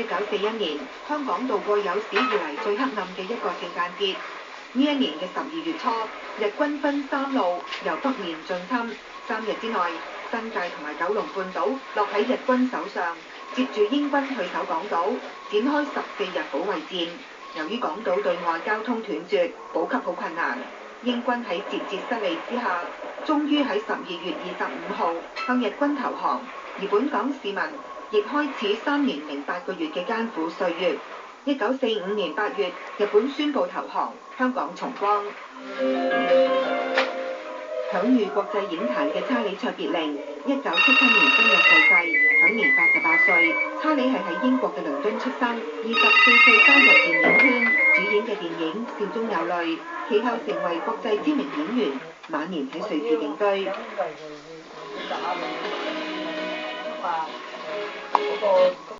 1941年，香港度過有史以嚟最黑暗嘅一個聖誕節。呢一年嘅12月初，日軍分3路由北面進侵，3日之內，新界同埋九龍半島落喺日軍手上。接住英軍退守港島，展開14日保衛戰。由於港島對外交通斷絕，補給好困難，英軍喺節節失利之下，終於喺12月25號向日軍投降。而本港市民亦開始3年零8個月嘅艱苦歲月。1945年8月，日本宣布投降，香港重光。享譽國際影壇嘅查理卓別靈，1977年生日逝世，享年88歲。查理係喺英國嘅倫敦出生，24歲加入電影圈，主演嘅電影《笑中有淚》，其後成為國際知名演員，晚年喺瑞士定居。